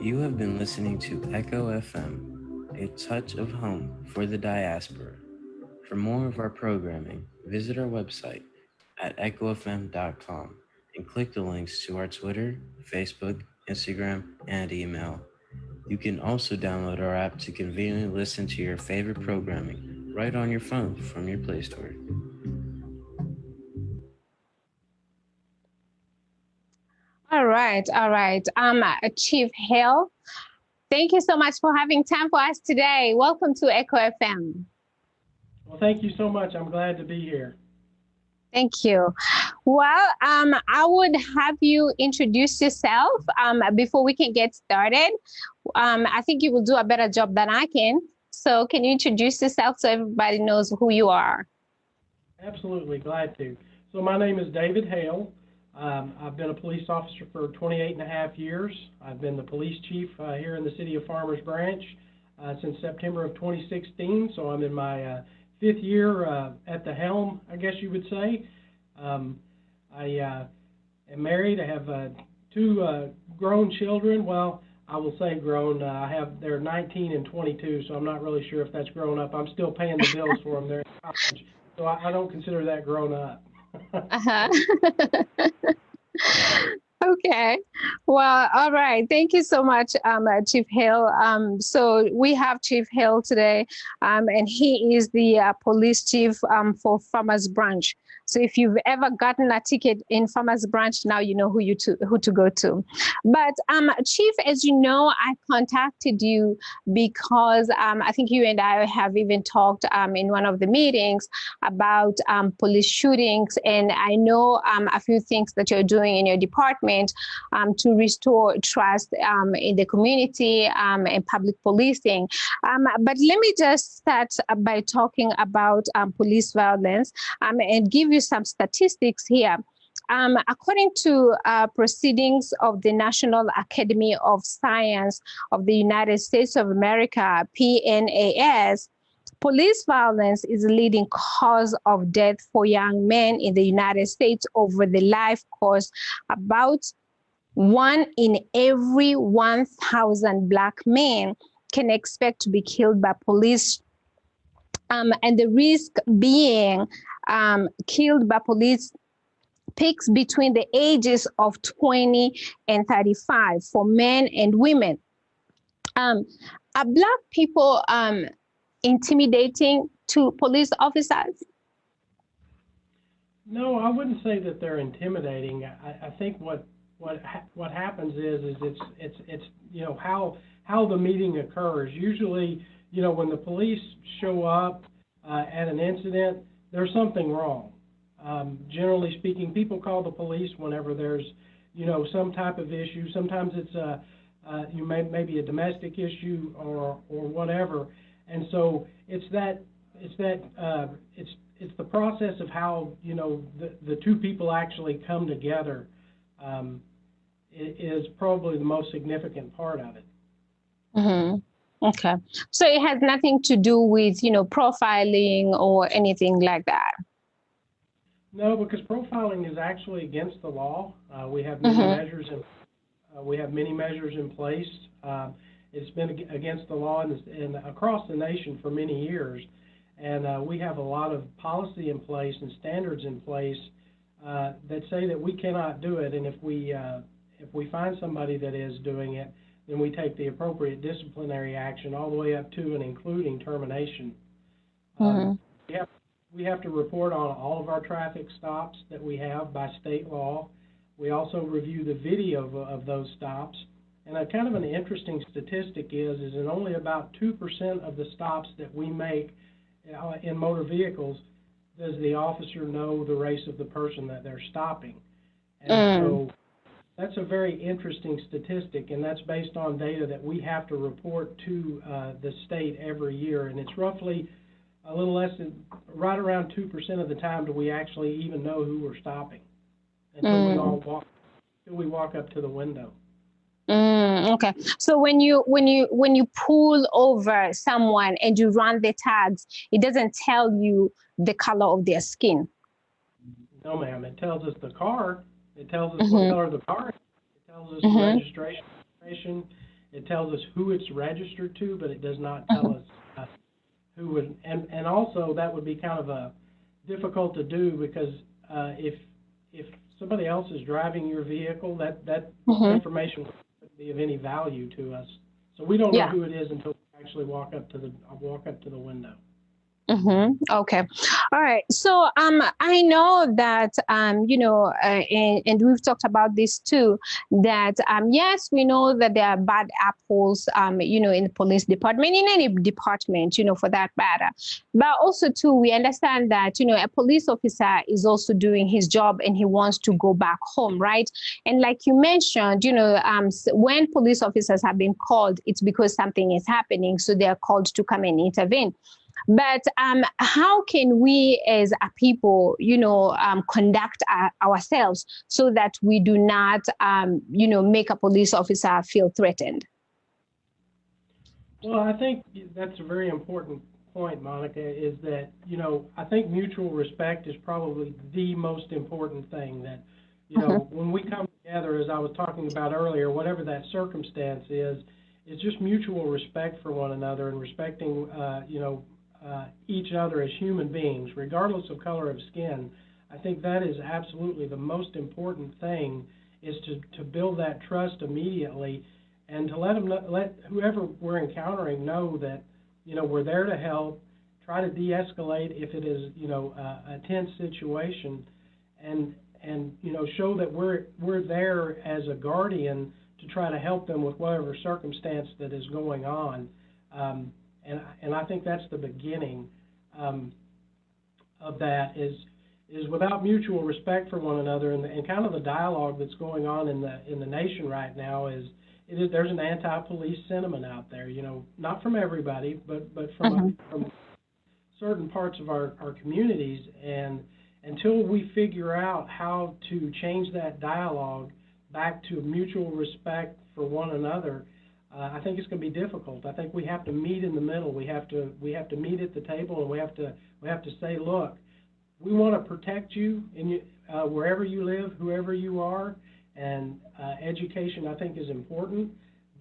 You have been listening to Echo FM, a touch of home for the diaspora. For more of our programming, visit our website at echofm.com and click the links to our Twitter, Facebook, Instagram, and email. You can also download our app to conveniently listen to your favorite programming right on your phone from your Play Store. All right. Chief Hale, thank you so much for having time for us today. Welcome to Echo FM. Well, thank you so much. I'm glad to be here. Thank you. Well, I would have you introduce yourself before we can get started. I think you will do a better job than I can. So can you introduce yourself so everybody knows who you are? Absolutely, glad to. So my name is David Hale. I've been a police officer for 28 and a half years. I've been the police chief here in the city of Farmers Branch since September of 2016. So I'm in my fifth year at the helm, I guess you would say. I am married. I have two grown children. Well, I will say grown. They're 19 and 22, so I'm not really sure if that's grown up. I'm still paying the bills for them. They're in college, so I don't consider that grown up. Uh-huh. Okay. Well, all right. Thank you so much, Chief Hale. So we have Chief Hale today, and he is the police chief for Farmers Branch. So if you've ever gotten a ticket in Farmers Branch, now you know who to go to. But Chief, as you know, I contacted you because I think you and I have even talked in one of the meetings about police shootings, and I know a few things that you're doing in your department to restore trust in the community and public policing. But let me just start by talking about police violence and give you some statistics here. According to proceedings of the National Academy of Science of the United States of America, PNAS, police violence is the leading cause of death for young men in the United States over the life course. About 1 in every 1,000 Black men can expect to be killed by police. And the risk being killed by police peaks between the ages of 20 and 35 for men and women. Are Black people intimidating to police officers? No, I wouldn't say that they're intimidating. I think what happens is it's how the meeting occurs. Usually, when the police show up at an incident, there's something wrong. Generally speaking, people call the police whenever there's some type of issue. Sometimes it's maybe a domestic issue or whatever. And so it's the process of how the two people actually come together is probably the most significant part of it. Mm-hmm. Okay, so it has nothing to do with profiling or anything like that. No, because profiling is actually against the law. We have many measures in place. It's been against the law and across the nation for many years, and we have a lot of policy in place and standards in place that say that we cannot do it. And if we find somebody that is doing it, then we take the appropriate disciplinary action all the way up to and including termination. We have to report on all of our traffic stops that we have by state law. We also review the video of those stops. And a kind of an interesting statistic is in only about 2% of the stops that we make in motor vehicles does the officer know the race of the person that they're stopping. And so that's a very interesting statistic, and that's based on data that we have to report to the state every year. And it's roughly a little less than, right around 2% of the time do we actually even know who we're stopping until we walk up to the window. Okay, so when you pull over someone and you run the tags, it doesn't tell you the color of their skin. No, ma'am. It tells us the car. It tells us what color the car is. It tells us registration information. It tells us who it's registered to, but it does not tell us who would. And also that would be kind of a difficult to do because if somebody else is driving your vehicle, that information wouldn't be of any value to us. So we don't know who it is until we actually walk up to the window. Okay. All right. So I know that and we've talked about this too, that yes, we know that there are bad apples in the police department, in any department, for that matter. But also too, we understand that a police officer is also doing his job and he wants to go back home, right? And like you mentioned, when police officers have been called, it's because something is happening, so they're called to come and intervene. But how can we as a people, conduct ourselves so that we do not, make a police officer feel threatened? Well, I think that's a very important point, Monica, is that, I think mutual respect is probably the most important thing that, when we come together, as I was talking about earlier, whatever that circumstance is, it's just mutual respect for one another and respecting, each other as human beings, regardless of color of skin. I think that is absolutely the most important thing, is to build that trust immediately and to let whoever we're encountering know that, we're there to help, try to de-escalate if it is, a tense situation, and show that we're there as a guardian to try to help them with whatever circumstance that is going on. And I think that's the beginning of that is without mutual respect for one another, and kind of the dialogue that's going on in the nation right now there's an anti-police sentiment out there, not from everybody, but from certain parts of our communities, and until we figure out how to change that dialogue back to mutual respect for one another, I think it's going to be difficult. I think we have to meet in the middle. We have to meet at the table, and we have to say, look, we want to protect you in wherever you live, whoever you are, and education, I think, is important.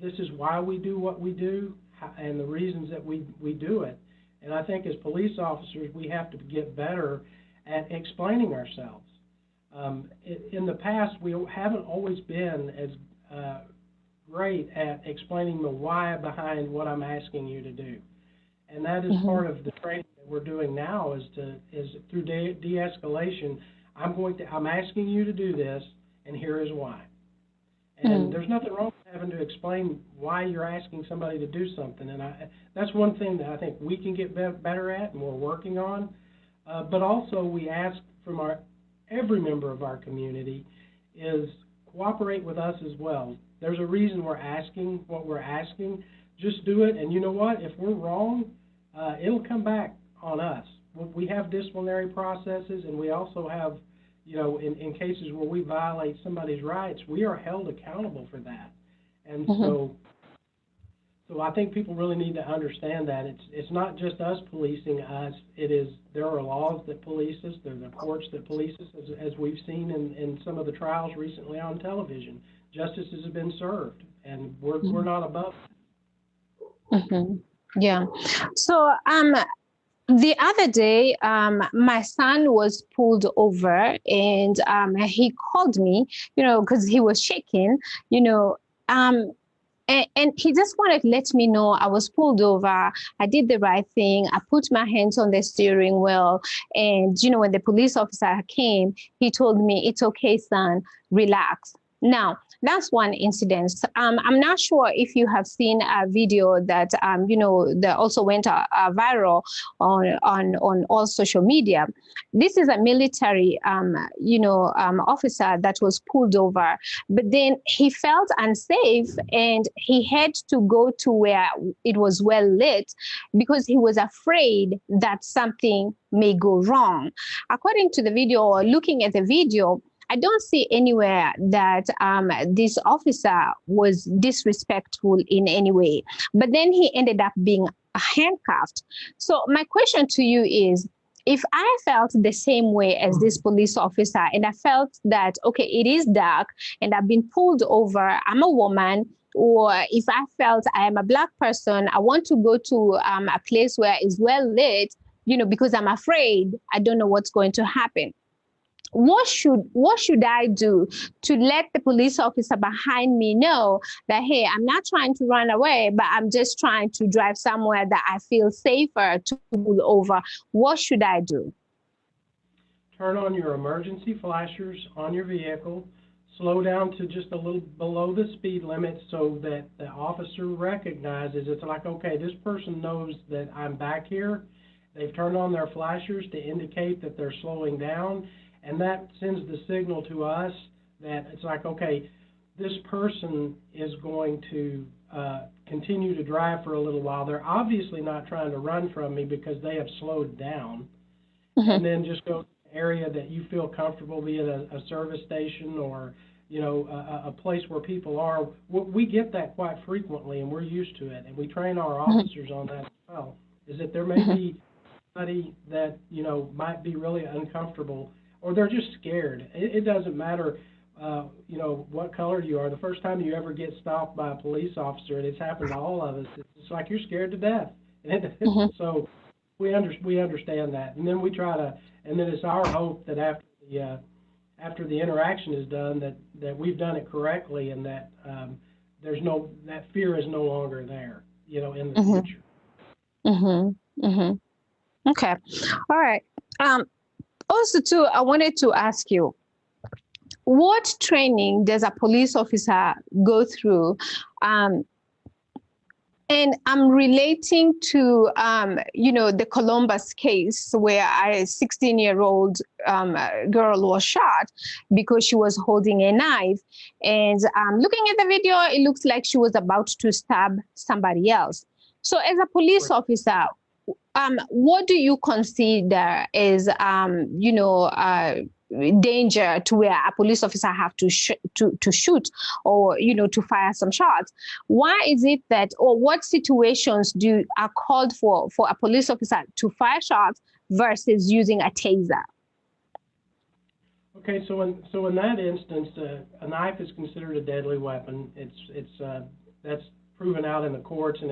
This is why we do what we do and the reasons that we do it. And I think as police officers, we have to get better at explaining ourselves. In the past, we haven't always been as great at explaining the why behind what I'm asking you to do, and that is part of the training that we're doing now. Is through de-escalation. I'm asking you to do this, and here is why. And there's nothing wrong with having to explain why you're asking somebody to do something. And that's one thing that I think we can get better at, and we're working on. But also, we ask from every member of our community is cooperate with us as well. There's a reason we're asking what we're asking. Just do it, and you know what? If we're wrong, it'll come back on us. We have disciplinary processes, and we also have, in cases where we violate somebody's rights, we are held accountable for that. And so I think people really need to understand that it's not just us policing us. There are laws that police us. There are the courts that police us, as we've seen in some of the trials recently on television. Justices have been served, and we're not above that. Yeah. So the other day, my son was pulled over, and he called me, because he was shaking, and he just wanted to let me know I was pulled over. I did the right thing. I put my hands on the steering wheel. And, when the police officer came, he told me, "It's okay, son, relax." Now, that's one incident. I'm not sure if you have seen a video that, that also went viral on all social media. This is a military, officer that was pulled over, but then he felt unsafe and he had to go to where it was well lit because he was afraid that something may go wrong. According to the video, or looking at the video, I don't see anywhere that this officer was disrespectful in any way. But then he ended up being handcuffed. So my question to you is, if I felt the same way as this police officer, and I felt that, okay, it is dark and I've been pulled over, I'm a woman, or if I felt I am a Black person, I want to go to a place where it's well lit, because I'm afraid I don't know what's going to happen. What should I do to let the police officer behind me know that, hey, I'm not trying to run away, but I'm just trying to drive somewhere that I feel safer to pull over? What should I do? Turn on your emergency flashers on your vehicle, slow down to just a little below the speed limit so that the officer recognizes it's like, okay, this person knows that I'm back here. They've turned on their flashers to indicate that they're slowing down, and that sends the signal to us that it's like, okay, this person is going to continue to drive for a little while. They're obviously not trying to run from me because they have slowed down. And then just go to an area that you feel comfortable, be it a service station or, a place where people are. We get that quite frequently, and we're used to it, and we train our officers on that as well, is that there may be somebody that, might be really uncomfortable, or they're just scared. It doesn't matter, what color you are. The first time you ever get stopped by a police officer, and it's happened to all of us, it's like you're scared to death. So we understand that, and then we try to, and then it's our hope that after the interaction is done, that we've done it correctly, and that that fear is no longer there, in the future. Okay, all right. Also, too, I wanted to ask you, what training does a police officer go through? And I'm relating to, the Columbus case where a 16-year-old girl was shot because she was holding a knife. And looking at the video, it looks like she was about to stab somebody else. So as a police officer, what do you consider as, danger to where a police officer have to shoot or to fire some shots? Why is it that, or what situations are called for a police officer to fire shots versus using a taser? Okay, so in that instance, a knife is considered a deadly weapon. That's proven out in the courts, and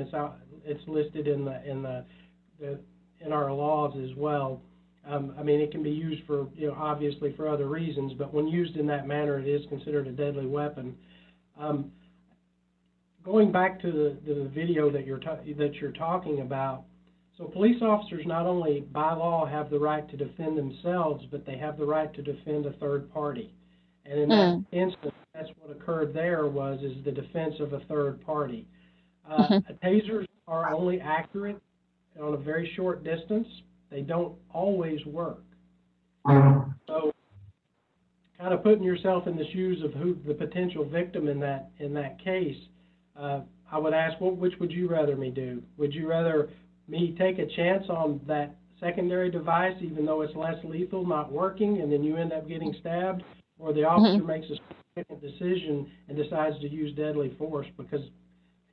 it's listed in our laws as well. It can be used for, obviously for other reasons, but when used in that manner, it is considered a deadly weapon. Going back to the video that you're talking about, so police officers not only by law have the right to defend themselves, but they have the right to defend a third party. And in that instance, that's what occurred there is the defense of a third party. Tasers are only accurate on a very short distance. They don't always work. So kind of putting yourself in the shoes of the potential victim in that case, I would ask, which would you rather me do? Would you rather me take a chance on that secondary device, even though it's less lethal, not working, and then you end up getting stabbed, or the officer makes a second decision and decides to use deadly force because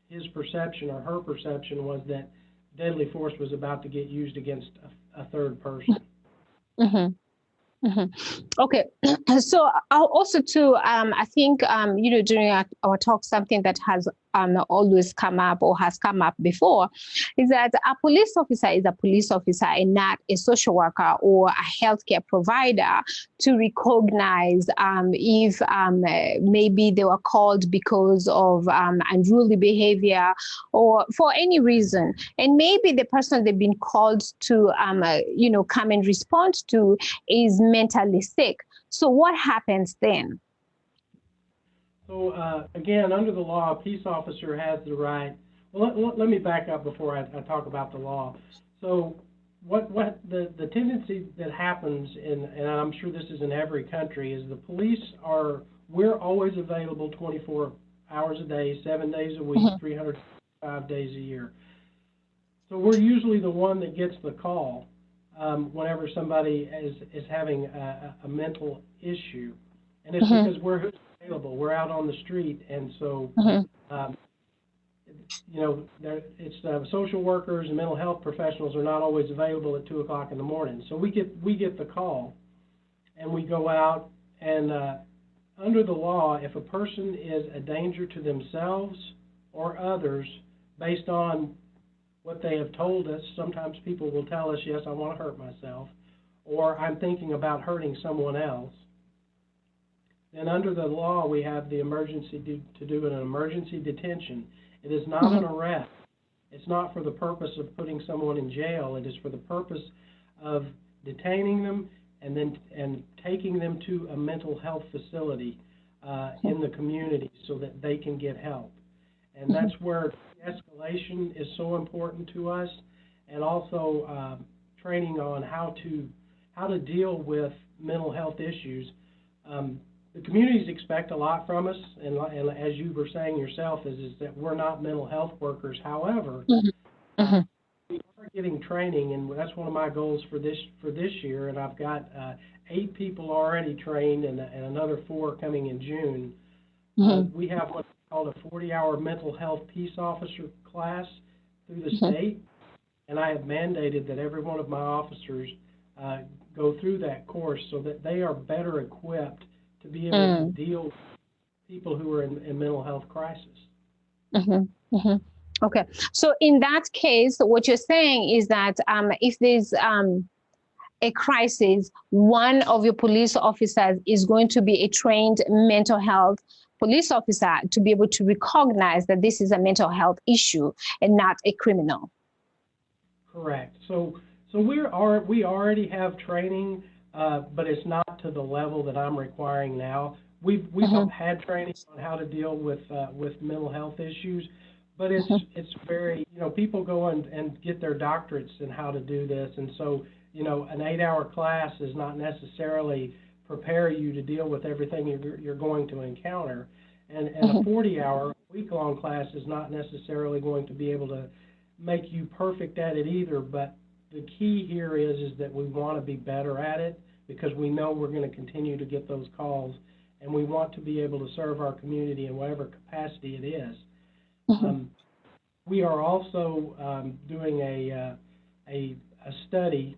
his perception or her perception was that deadly force was about to get used against a third person? Okay, so also too, I think during our talk, something that has always come up or has come up before is that a police officer is a police officer and not a social worker or a healthcare provider to recognize if maybe they were called because of unruly behavior or for any reason, and maybe the person they've been called to come and respond to is mentally sick. So what happens then? So again, under the law, a peace officer has the right. Well, let me back up before I talk about the law. So what the tendency that happens, and I'm sure this is in every country, is the police we're always available 24 hours a day, 7 days a week, 365 days a year. So we're usually the one that gets the call whenever somebody is having a mental issue, and it's because we're available. We're out on the street, and so social workers and mental health professionals are not always available at 2 o'clock in the morning. So we get the call, and we go out, and under the law, if a person is a danger to themselves or others based on what they have told us. Sometimes people will tell us, yes, I want to hurt myself, or I'm thinking about hurting someone else. Then under the law, we have the emergency to do an emergency detention. It is not an arrest. It's not for the purpose of putting someone in jail. It is for the purpose of detaining them and taking them to a mental health facility in the community so that they can get help. And that's where escalation is so important to us, and also training on how to deal with mental health issues. The communities expect a lot from us, and as you were saying yourself, is that we're not mental health workers. However, we are getting training, and that's one of my goals for this year. And I've got 8 people already trained, and another 4 coming in June. We have what's called a 40-hour mental health peace officer class through the state, and I have mandated that every one of my officers go through that course so that they are better equipped to be able to deal with people who are in mental health crisis. Okay, so in that case, what you're saying is that if there's a crisis, one of your police officers is going to be a trained mental health police officer to be able to recognize that this is a mental health issue and not a criminal. Correct. So we already have training, but it's not to the level that I'm requiring now. We've had training on how to deal with mental health issues, but it's very, people go and get their doctorates in how to do this, and so an 8-hour class is not necessarily prepare you to deal with everything you're going to encounter, and a 40-hour week-long class is not necessarily going to be able to make you perfect at it either. But the key here is that we want to be better at it, because we know we're going to continue to get those calls, and we want to be able to serve our community in whatever capacity it is. We are also doing a study,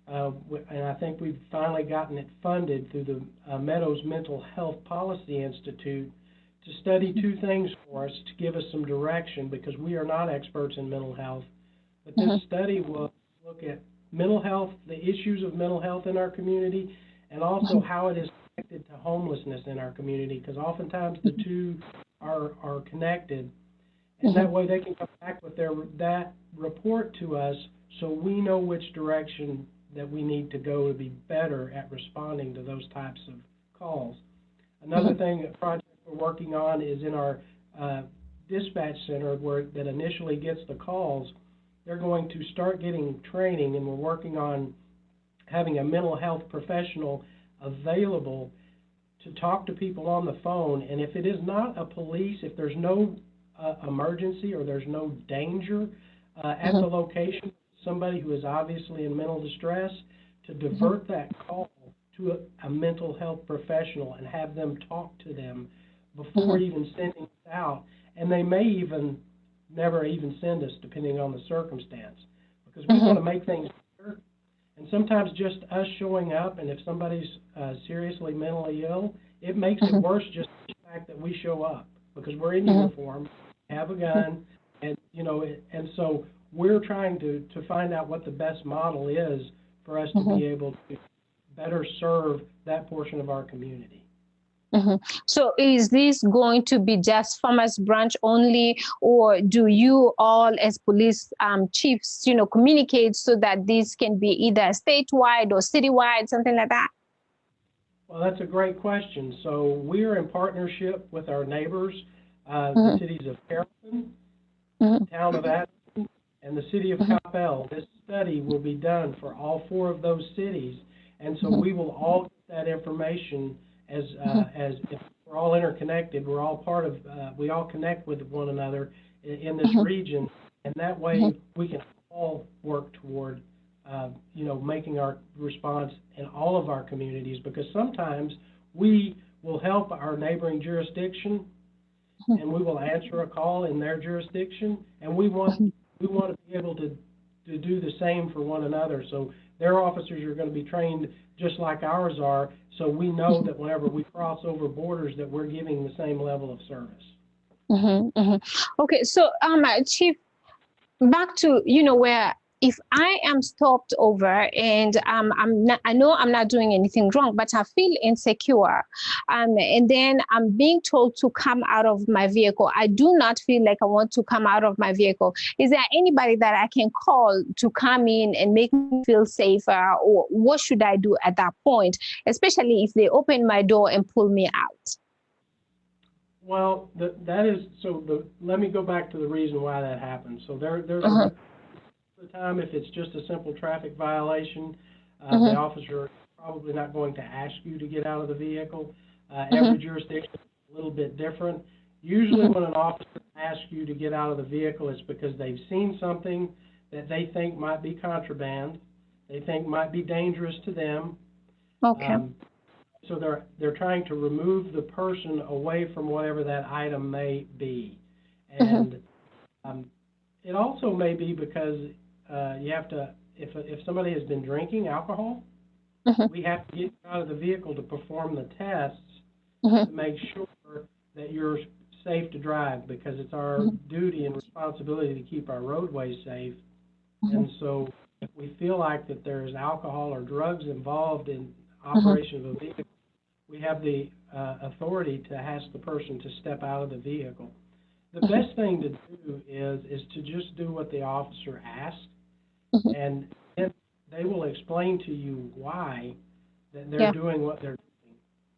and I think we've finally gotten it funded through the Meadows Mental Health Policy Institute to study 2 things for us to give us some direction, because we are not experts in mental health. But this study will look at mental health, the issues of mental health in our community, and also how it is connected to homelessness in our community, because oftentimes the 2 are connected. And that way they can come back with that report to us, so we know which direction that we need to go to be better at responding to those types of calls. Another thing, a project we're working on is in our dispatch center that initially gets the calls. They're going to start getting training, and we're working on having a mental health professional available to talk to people on the phone. And if it is not a police, if there's no emergency or there's no danger at the location, somebody who is obviously in mental distress, to divert that call to a mental health professional and have them talk to them before even sending it out. And they may even never even send us, depending on the circumstance, because we want to make things better. And sometimes just us showing up, and if somebody's seriously mentally ill, it makes it worse just the fact that we show up, because we're in uniform, have a gun, and and so we're trying to find out what the best model is for us to be able to better serve that portion of our community. So is this going to be just Farmers Branch only, or do you all as police chiefs, communicate so that this can be either statewide or citywide, something like that? Well, that's a great question. So we are in partnership with our neighbors, the cities of Carrollton, town of Addison, and the city of Coppell. This study will be done for all 4 of those cities, and so we will all get that information as if we're all interconnected. We're all part of, we all connect with one another in this region, and that way we can all work toward, making our response in all of our communities, because sometimes we will help our neighboring jurisdiction, and we will answer a call in their jurisdiction, and we want to be able to do the same for one another. So their officers are going to be trained just like ours are, so we know that whenever we cross over borders that we're giving the same level of service. Okay, so Chief, back to where if I am stopped over and I know I'm not doing anything wrong, but I feel insecure, and then I'm being told to come out of my vehicle. I do not feel like I want to come out of my vehicle. Is there anybody that I can call to come in and make me feel safer, or what should I do at that point, especially if they open my door and pull me out? Well, that is, let me go back to the reason why that happens. So there's Uh-huh. the time, if it's just a simple traffic violation, the Uh-huh. officer is probably not going to ask you to get out of the vehicle. Uh-huh. Every jurisdiction is a little bit different. Usually when an officer asks you to get out of the vehicle, it's because they've seen something that they think might be contraband, they think might be dangerous to them. Okay. So they're trying to remove the person away from whatever that item may be. Uh-huh. And it also may be because you have to, if somebody has been drinking alcohol, Uh-huh. we have to get out of the vehicle to perform the tests Uh-huh. to make sure that you're safe to drive, because it's our duty and responsibility to keep our roadways safe. And so if we feel like that there's alcohol or drugs involved in operation of a vehicle, we have the authority to ask the person to step out of the vehicle. The best thing to do is to just do what the officer asked, and then they will explain to you why that they're Yeah. doing what they're doing.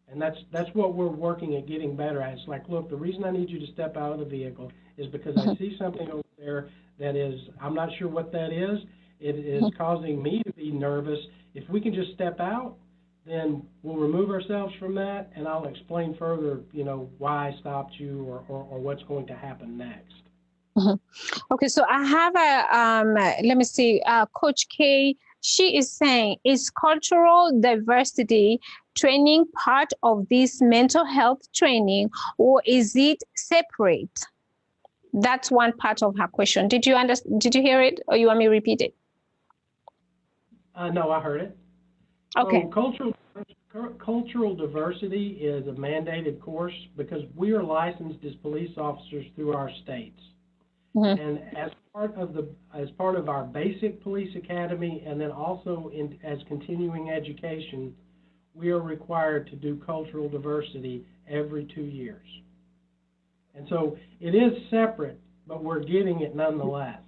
And that's what we're working at getting better at. It's like, look, the reason I need you to step out of the vehicle is because I see something over there that is, I'm not sure what that is. It is causing me to be nervous. If we can just step out, then we'll remove ourselves from that, and I'll explain further, why I stopped you, or what's going to happen next. Okay, so I have let me see, Coach K. She is saying, is cultural diversity training part of this mental health training, or is it separate? That's one part of her question. Did you understand? Did you hear it, or you want me to repeat it? No, I heard it. Okay. So cultural diversity is a mandated course because we are licensed as police officers through our states. And as part of our basic police academy, and then also as continuing education, we are required to do cultural diversity every 2 years. And so it is separate, but we're getting it nonetheless.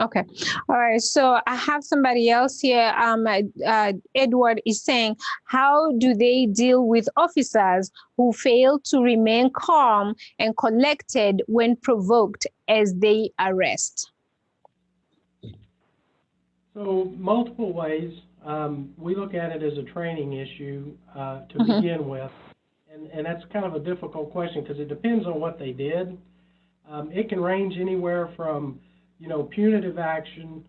Okay. All right. So I have somebody else here. Edward is saying, how do they deal with officers who fail to remain calm and collected when provoked as they arrest? So multiple ways. We look at it as a training issue to begin with. And that's kind of a difficult question because it depends on what they did. It can range anywhere from, punitive action.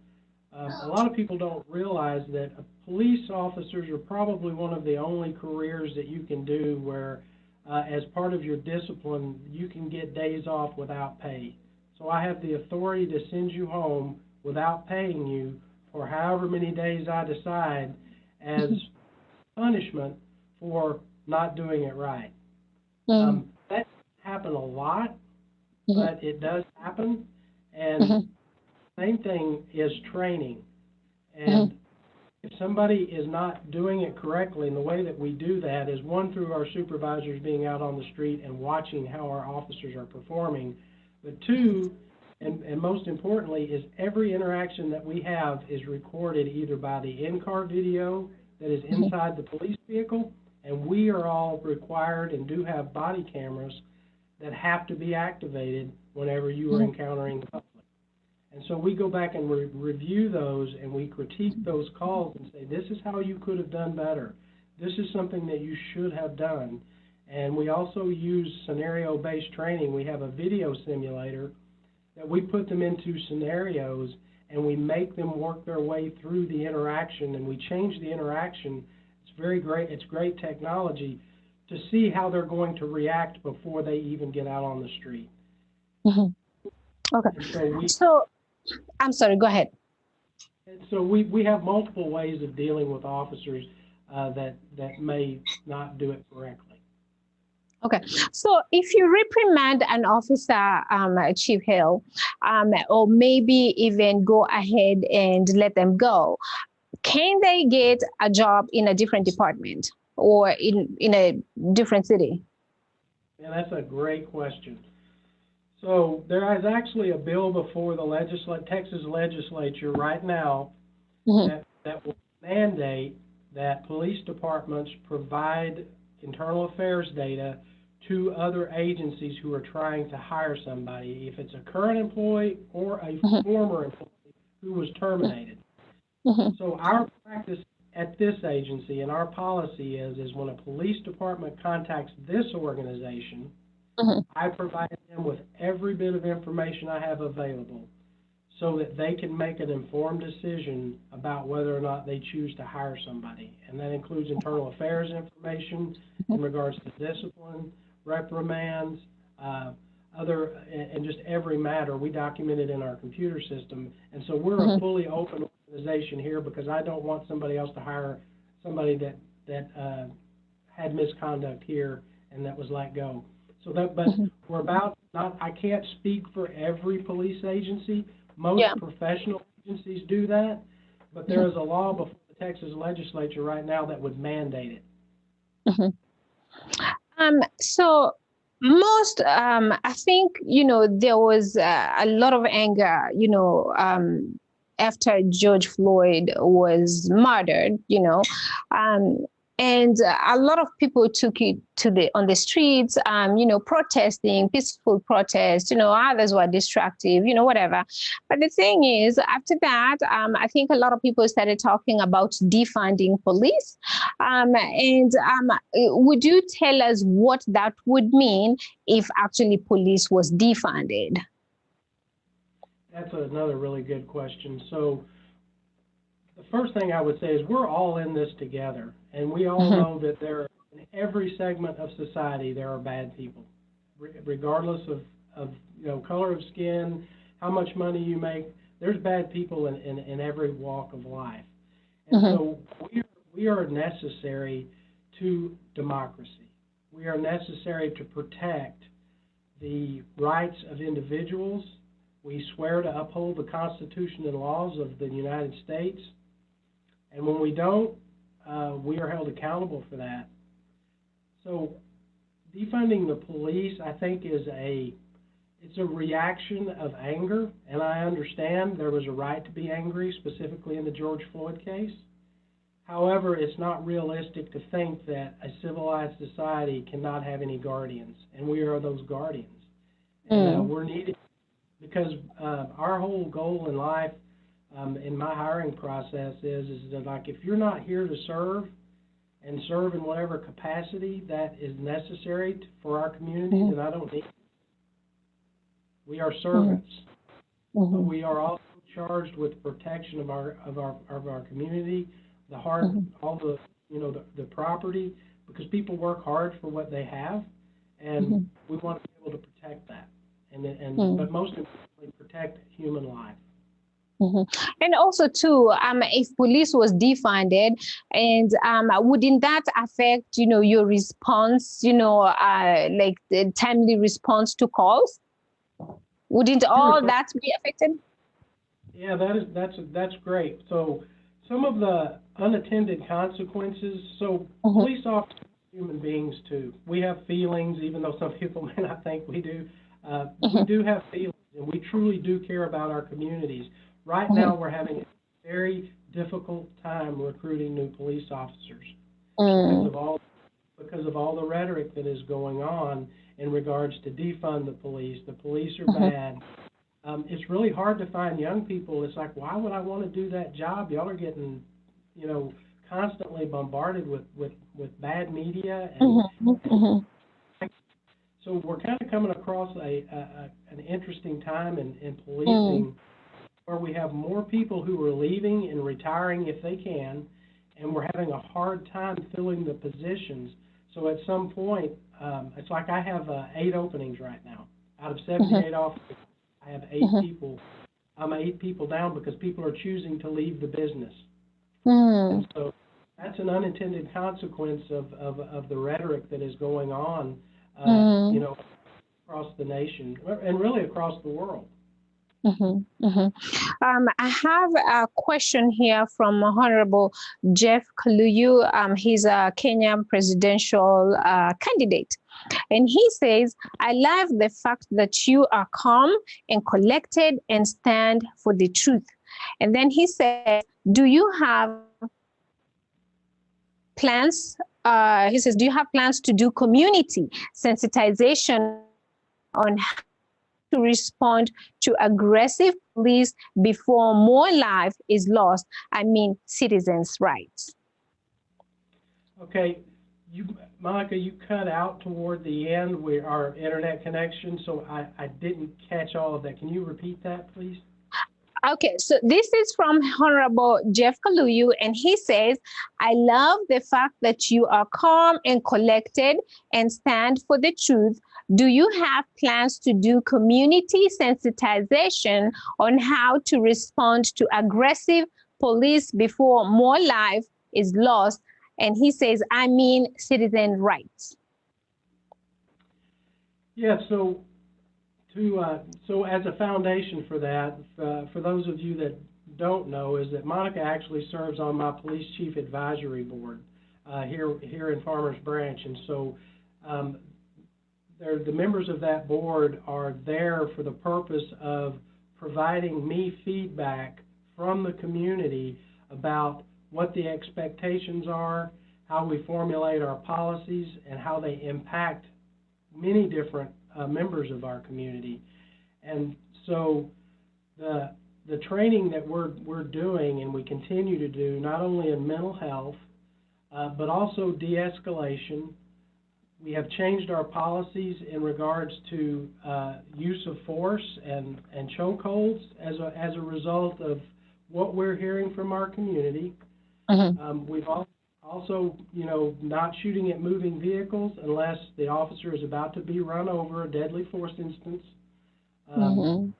A lot of people don't realize that police officers are probably one of the only careers that you can do where, as part of your discipline, you can get days off without pay. So I have the authority to send you home without paying you for however many days I decide as punishment for not doing it right. That doesn't happen a lot, but it does happen. And same thing is training. And if somebody is not doing it correctly, and the way that we do that is, one, through our supervisors being out on the street and watching how our officers are performing, but two, and most importantly, is every interaction that we have is recorded either by the in-car video that is inside the police vehicle, and we are all required and do have body cameras that have to be activated whenever you are encountering the public. And so we go back and review those, and we critique those calls and say, this is how you could have done better. This is something that you should have done. And we also use scenario-based training. We have a video simulator that we put them into scenarios, and we make them work their way through the interaction, and we change the interaction. It's very great. It's great technology to see how they're going to react before they even get out on the street. Okay. So I'm sorry, go ahead. So we have multiple ways of dealing with officers that may not do it correctly. Okay, so if you reprimand an officer, Chief Hill, or maybe even go ahead and let them go, can they get a job in a different department or in a different city? And that's a great question. So there is actually a bill before the Texas legislature right now Mm-hmm. that will mandate that police departments provide internal affairs data to other agencies who are trying to hire somebody, if it's a current employee or a Mm-hmm. former employee who was terminated. Mm-hmm. So our practice at this agency and our policy is when a police department contacts this organization, Mm-hmm. I provide them with every bit of information I have available so that they can make an informed decision about whether or not they choose to hire somebody. And that includes internal affairs information in regards to discipline, reprimands, and just every matter. We document it in our computer system. And so we're a fully open organization here because I don't want somebody else to hire somebody that had misconduct here and that was let go. So that, but we're about not. I can't speak for every police agency. Most Yeah. professional agencies do that, but there is a law before the Texas legislature right now that would mandate it. So most, I think, there was a lot of anger, after George Floyd was murdered, and a lot of people took it on the streets, protesting, peaceful protests. Others were destructive, whatever. But the thing is, after that, I think a lot of people started talking about defunding police. And would you tell us what that would mean if actually police was defunded? That's another really good question. So the first thing I would say is we're all in this together, and we all know that in every segment of society there are bad people, regardless of color of skin, how much money you make. There's bad people in every walk of life, and so we are necessary to democracy. We are necessary to protect the rights of individuals. We swear to uphold the Constitution and laws of the United States. And when we don't, we are held accountable for that. So defunding the police, I think, it's a reaction of anger, and I understand there was a right to be angry, specifically in the George Floyd case. However, it's not realistic to think that a civilized society cannot have any guardians, and we are those guardians. And we're needed because our whole goal in life, in my hiring process, is that, like, if you're not here to serve and serve in whatever capacity that is necessary for our community, then I don't need you. We are servants, but we are also charged with protection of our community, all the property, because people work hard for what they have, and we want to be able to protect that, but most importantly, protect human life. And also, too, if police was defunded, and wouldn't that affect, your response, like the timely response to calls? Wouldn't all that be affected? Yeah, that's great. So some of the unintended consequences. So police officers are human beings too. We have feelings, even though some people may not think we do. We do have feelings, and we truly do care about our communities. Right now, we're having a very difficult time recruiting new police officers because of all the rhetoric that is going on in regards to defund the police. The police are bad. It's really hard to find young people. It's like, why would I want to do that job? Y'all are getting, constantly bombarded with bad media. And so we're kind of coming across an interesting time in policing where we have more people who are leaving and retiring if they can, and we're having a hard time filling the positions. So at some point, it's like I have 8 openings right now. Out of 78 officers, I have 8 people. I'm 8 people down because people are choosing to leave the business. And so that's an unintended consequence of the rhetoric that is going on you know, across the nation and really across the world. I have a question here from Honorable Jeff Kaluyu. He's a Kenyan presidential candidate. And he says, I love the fact that you are calm and collected and stand for the truth. And then he says, do you have plans? He says, do you have plans to do community sensitization on how to respond to aggressive police before more life is lost? I mean, citizens' rights. Okay, Monica, you cut out toward the end with our internet connection, so I didn't catch all of that. Can you repeat that, please? Okay, so this is from Honorable Jeff Kaluyu, and he says, I love the fact that you are calm and collected and stand for the truth. Do you have plans to do community sensitization on how to respond to aggressive police before more life is lost? And he says, I mean, citizen rights. Yeah, so as a foundation for that, for those of you that don't know, is that Monica actually serves on my police chief advisory board here in Farmers Branch, and so the members of that board are there for the purpose of providing me feedback from the community about what the expectations are, how we formulate our policies, and how they impact many different members of our community. And so the training that we're doing and we continue to do, not only in mental health, but also de-escalation. We have changed our policies in regards to use of force and chokeholds as a result of what we're hearing from our community. We've also, not shooting at moving vehicles unless the officer is about to be run over, a deadly force instance. And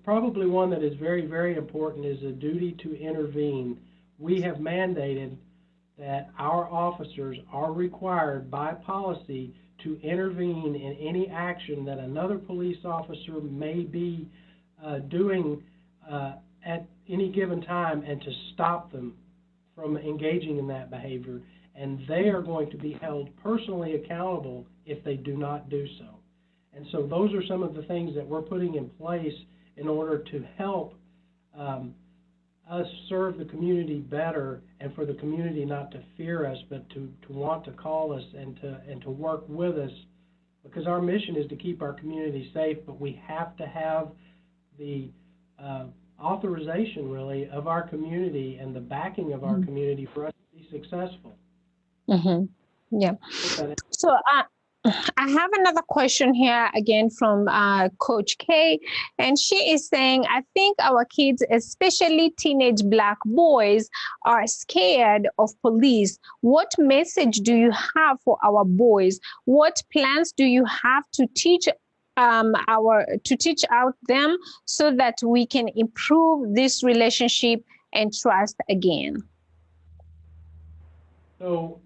probably one that is very, very important is a duty to intervene. We have mandated that our officers are required by policy to intervene in any action that another police officer may be doing at any given time, and to stop them from engaging in that behavior. And they are going to be held personally accountable if they do not do so. And so those are some of the things that we're putting in place in order to help us serve the community better, and for the community not to fear us, but to want to call us and to work with us, because our mission is to keep our community safe, but we have to have the authorization, really, of our community and the backing of our community for us to be successful. Yeah. So I have another question here again from Coach K, and she is saying, I think our kids, especially teenage Black boys, are scared of police. What message do you have for our boys? What plans do you have to teach out them so that we can improve this relationship and trust again? So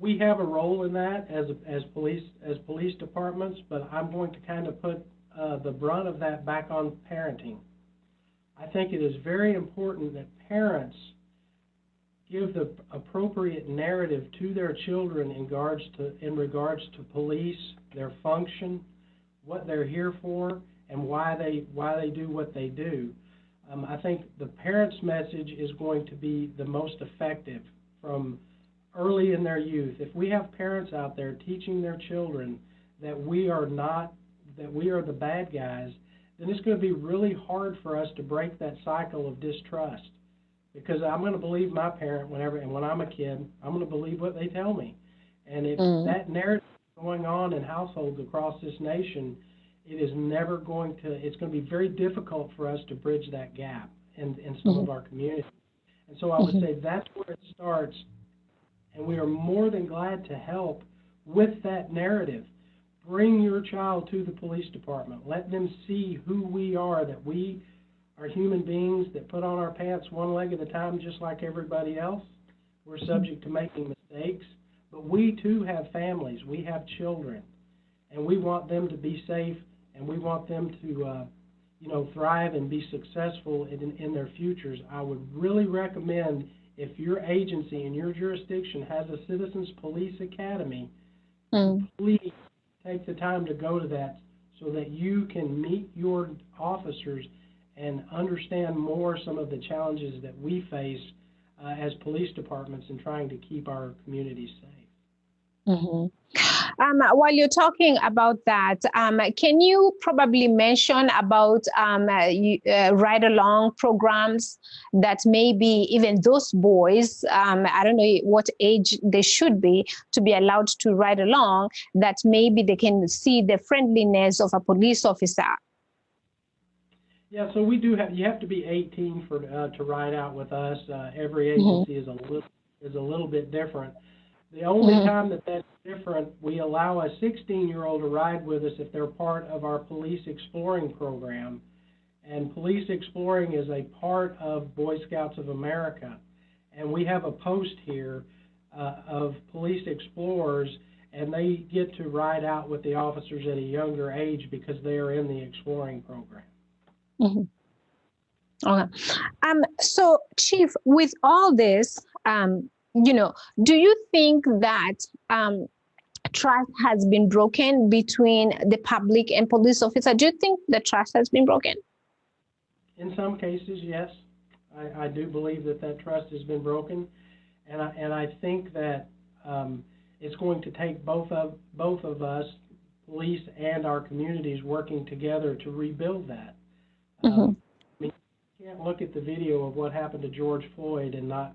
we have a role in that as police departments, but I'm going to kind of put the brunt of that back on parenting. I think it is very important that parents give the appropriate narrative to their children in regards to police, their function, what they're here for, and why they do what they do. I think the parents' message is going to be the most effective from early in their youth. If we have parents out there teaching their children that we are the bad guys, then it's going to be really hard for us to break that cycle of distrust. Because I'm going to believe my parent and when I'm a kid, I'm going to believe what they tell me. And if that narrative is going on in households across this nation, it's going to be very difficult for us to bridge that gap in some of our communities. And so I would say that's where it starts. And we are more than glad to help with that narrative. Bring your child to the police department. Let them see who we are, that we are human beings that put on our pants one leg at a time just like everybody else. We're subject to making mistakes, But we too have families, we have children, and we want them to be safe, and we want them to, thrive and be successful in their futures. I would really recommend, if your agency in your jurisdiction has a Citizens Police Academy, please take the time to go to that so that you can meet your officers and understand more some of the challenges that we face as police departments in trying to keep our communities safe. While you're talking about that, can you probably mention about ride-along programs that maybe even those boys, I don't know what age they should be to be allowed to ride along, that maybe they can see the friendliness of a police officer? Yeah, so we do have, you have to be 18 to ride out with us. Every agency is a little bit different. The only time that's different, we allow a 16-year-old to ride with us if they're part of our Police Exploring program. And Police Exploring is a part of Boy Scouts of America. And we have a post here of police explorers, and they get to ride out with the officers at a younger age because they are in the Exploring program. Okay. So, Chief, with all this, do you think that trust has been broken between the public and police officer? Do you think the trust has been broken? In some cases, yes. I do believe that trust has been broken, and I think that it's going to take both of us, police and our communities, working together to rebuild that. I mean, you can't look at the video of what happened to George Floyd and not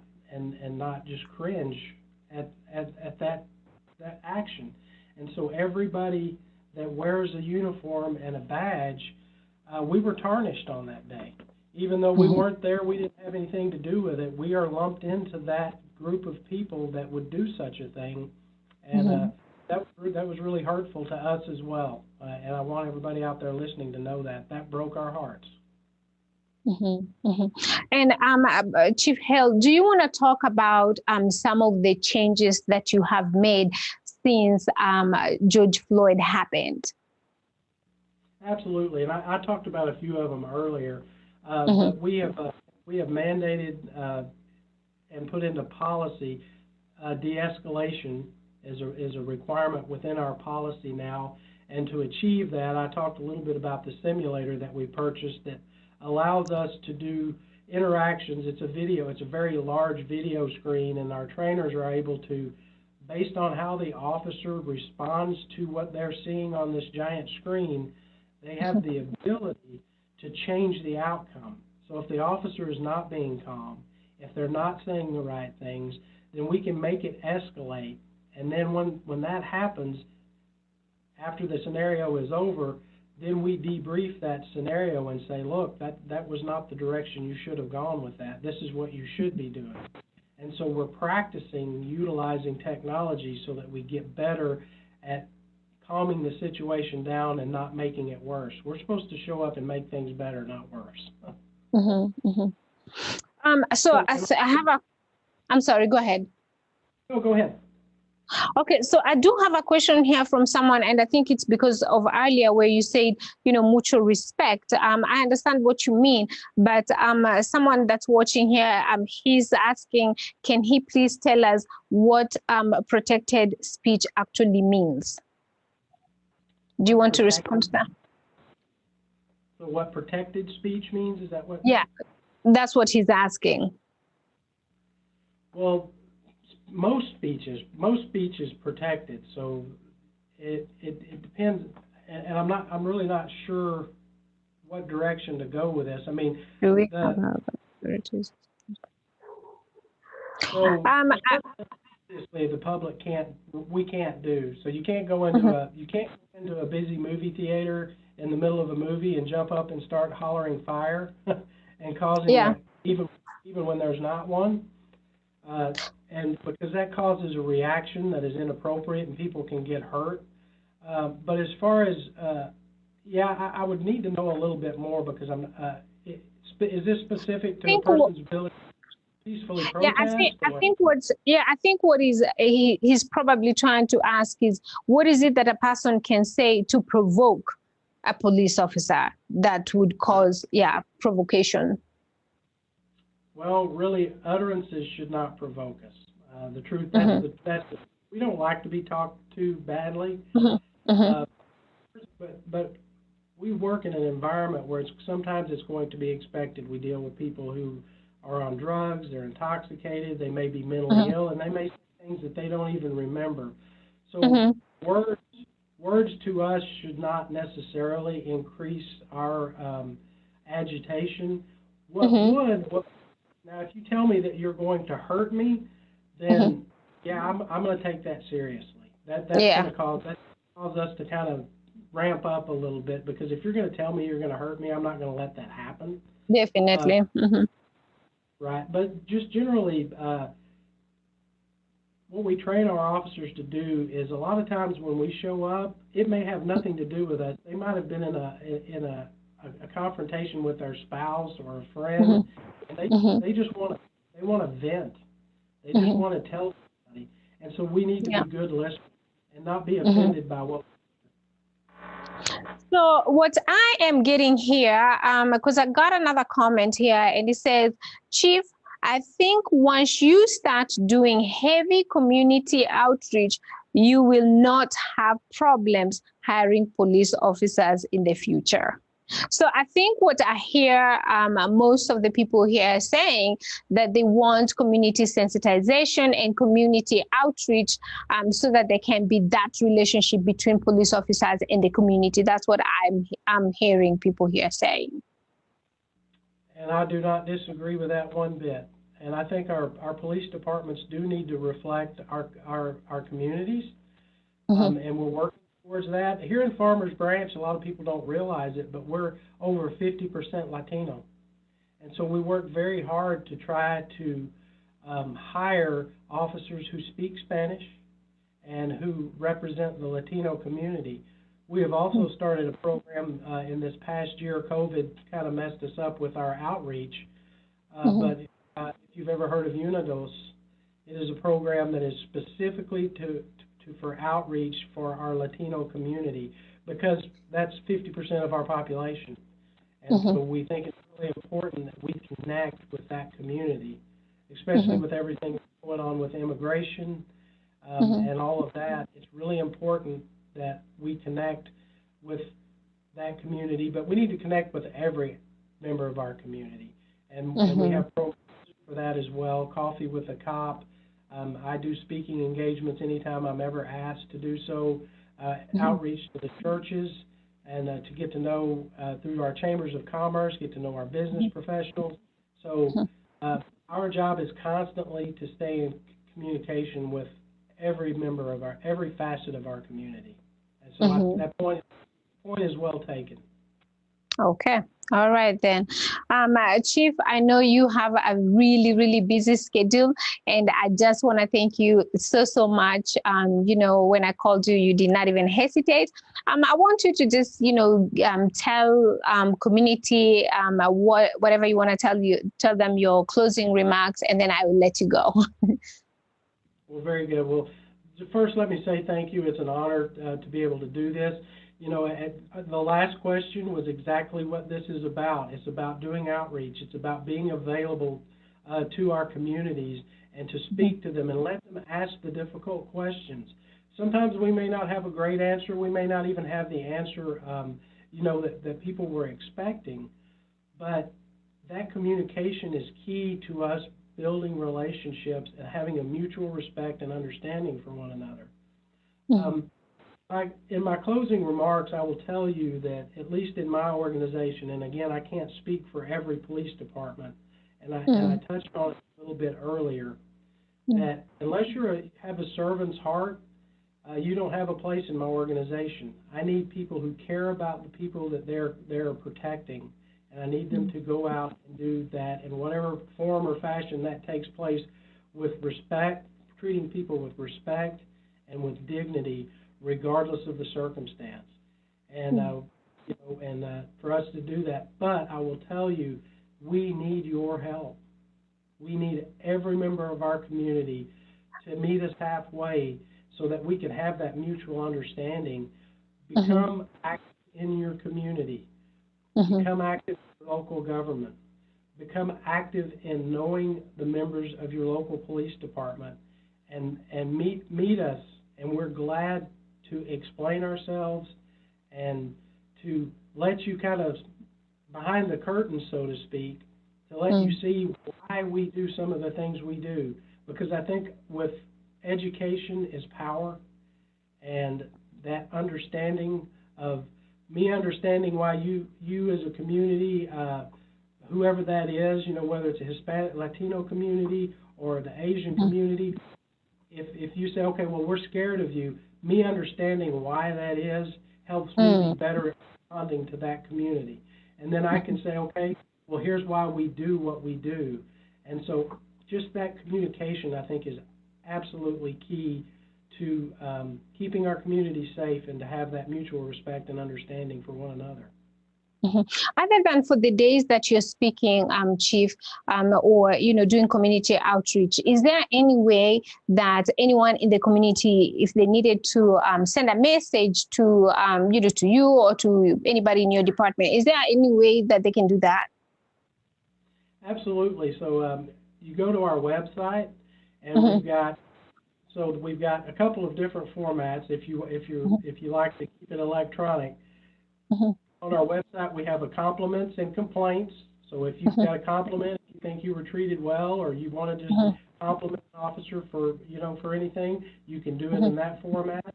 just cringe at that action. And so everybody that wears a uniform and a badge, we were tarnished on that day. Even though we weren't there, we didn't have anything to do with it. We are lumped into that group of people that would do such a thing, and that was really hurtful to us as well. And I want everybody out there listening to know that broke our hearts. And Chief Hale, do you want to talk about some of the changes that you have made since George Floyd happened? Absolutely, and I talked about a few of them earlier. But we have mandated and put into policy de-escalation is a requirement within our policy now. And to achieve that, I talked a little bit about the simulator that we purchased that allows us to do interactions. It's a very large video screen, and our trainers are able to, based on how the officer responds to what they're seeing on this giant screen, they have the ability to change the outcome. So if the officer is not being calm, if they're not saying the right things, then we can make it escalate. And then when that happens, after the scenario is over, then we debrief that scenario and say, look, that was not the direction you should have gone with that. This is what you should be doing. And so we're practicing utilizing technology so that we get better at calming the situation down and not making it worse. We're supposed to show up and make things better, not worse. I'm sorry, go ahead. No, go ahead. Okay, so I do have a question here from someone, and I think it's because of earlier where you said, mutual respect. I understand what you mean, but someone that's watching here, he's asking, can he please tell us what protected speech actually means? Do you want to respond to that? So what protected speech means, is that what? Yeah, that's what he's asking. Well, most speech is protected, so it depends, and I'm really not sure what direction to go with this. I mean, we the public can't do. So you can't go into a busy movie theater in the middle of a movie and jump up and start hollering fire and causing even when there's not one. And because that causes a reaction that is inappropriate and people can get hurt. But as far as, I would need to know a little bit more because is this specific to a person's ability peacefully Yeah, protest? I think what he's probably trying to ask is, what is it that a person can say to provoke a police officer that would cause, provocation? Well, really, utterances should not provoke us. The truth, Mm-hmm. we don't like to be talked to badly, Mm-hmm. Mm-hmm. uh, but we work in an environment where sometimes it's going to be expected. We deal with people who are on drugs, they're intoxicated, they may be mentally ill, and they may say things that they don't even remember. So Mm-hmm. words to us should not necessarily increase our agitation. Now, if you tell me that you're going to hurt me, Mm-hmm. then yeah, I'm going to take that seriously. That's going Yeah, to cause us to kind of ramp up a little bit, because if you're going to tell me you're going to hurt me, I'm not going to let that happen. definitely. Mm-hmm. Right. But just generally, what we train our officers to do is, a lot of times when we show up, it may have nothing to do with us. They might have been in a confrontation with their spouse or a friend, and Mm-hmm. they just want to vent. They just Mm-hmm. want to tell somebody, and so we need to be Yeah. good listeners and not be Mm-hmm. offended by what. So what I am getting here, because I got another comment here, and it says, Chief, I think once you start doing heavy community outreach, you will not have problems hiring police officers in the future. So I think what I hear most of the people here are saying, that they want community sensitization and community outreach, so that there can be that relationship between police officers and the community. That's what I'm hearing people here saying. And I do not disagree with that one bit. And I think our police departments do need to reflect our communities, and we're working towards that. Here in Farmers Branch, a lot of people don't realize it, but we're over 50% Latino. And so we work very hard to try to hire officers who speak Spanish and who represent the Latino community. We have also started a program in this past year. COVID kind of messed us up with our outreach, but if you've ever heard of Unidos, it is a program that is specifically for outreach for our Latino community, because that's 50% of our population. And so we think it's really important that we connect with that community, especially with everything that's going on with immigration and all of that. It's really important that we connect with that community, but we need to connect with every member of our community. And we have programs for that as well. Coffee with a Cop. I do speaking engagements anytime I'm ever asked to do so. Outreach to the churches, and to get to know, through our chambers of commerce, get to know our business professionals. So our job is constantly to stay in communication with every member of every facet of our community. And so that point is well taken. Okay. All right then. Chief, I know you have a really, really busy schedule, and I just want to thank you so much. When I called you, you did not even hesitate. I want you to just, tell community whatever you want to tell them your closing remarks, and then I will let you go. Well, very good. Well, first, let me say thank you. It's an honor to be able to do this. The last question was exactly what this is about. It's about doing outreach. It's about being available to our communities and to speak to them and let them ask the difficult questions. Sometimes we may not have a great answer. We may not even have the answer, that people were expecting. But that communication is key to us building relationships and having a mutual respect and understanding for one another. In my closing remarks, I will tell you that, at least in my organization, and again, I can't speak for every police department, and I touched on it a little bit earlier, that unless you have a servant's heart, you don't have a place in my organization. I need people who care about the people that they're protecting, and I need them to go out and do that in whatever form or fashion that takes place, with respect, treating people with respect and with dignity, regardless of the circumstance. And for us to do that. But I will tell you, we need your help. We need every member of our community to meet us halfway so that we can have that mutual understanding. Become active in your community. Become active in local government. Become active in knowing the members of your local police department, and meet us. And we're glad to explain ourselves and to let you kind of behind the curtain, so to speak, to let you see why we do some of the things we do. Because I think with education is power, and that understanding of me understanding why you as a community, whoever that is, whether it's a Hispanic, Latino community or the Asian community, if you say, okay, well, we're scared of you, me understanding why that is helps me be better at responding to that community. And then I can say, okay, well, here's why we do what we do. And so just that communication, I think, is absolutely key to keeping our community safe and to have that mutual respect and understanding for one another. Other than for the days that you're speaking, Chief, or doing community outreach, is there any way that anyone in the community, if they needed to send a message to to you or to anybody in your department, is there any way that they can do that? Absolutely. So you go to our website, and we've got a couple of different formats. If you like to keep it electronic. On our website, we have a compliments and complaints. So if you've got a compliment, if you think you were treated well, or you want to just compliment an officer for anything, you can do it in that format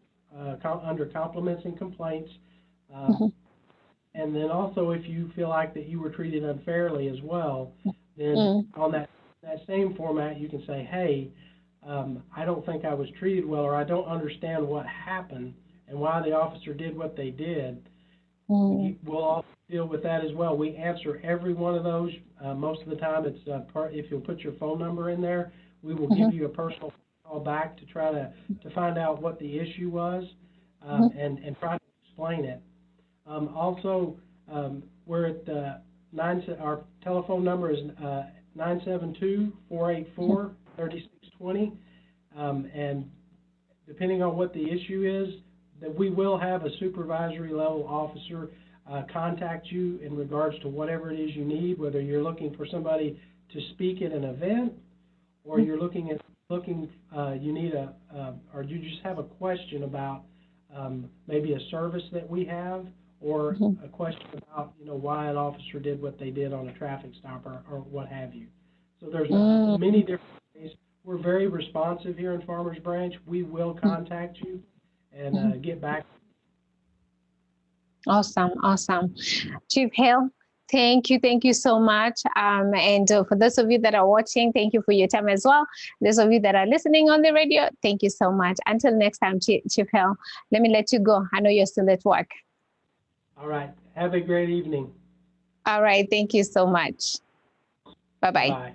under compliments and complaints. And then also, if you feel like that you were treated unfairly as well, then on that same format, you can say, hey, I don't think I was treated well, or I don't understand what happened and why the officer did what they did. We'll also deal with that as well. We answer every one of those. Most of the time, it's if you'll put your phone number in there, we will give you a personal call back to try to find out what the issue was and try to explain it. Also, we're at our telephone number is 972-484-3620, and depending on what the issue is, that we will have a supervisory level officer contact you in regards to whatever it is you need, whether you're looking for somebody to speak at an event, or you're you need or you just have a question about maybe a service that we have, or a question about why an officer did what they did on a traffic stop or what have you. So there's many different ways. We're very responsive here in Farmers Branch. We will contact you and get back. Awesome. Chief Hale, thank you so much. And for those of you that are watching, thank you for your time as well. Those of you that are listening on the radio, thank you so much. Until next time, Chief Hale, let me let you go. I know you're still at work. All right. Have a great evening. All right. Thank you so much. Bye-bye. Bye.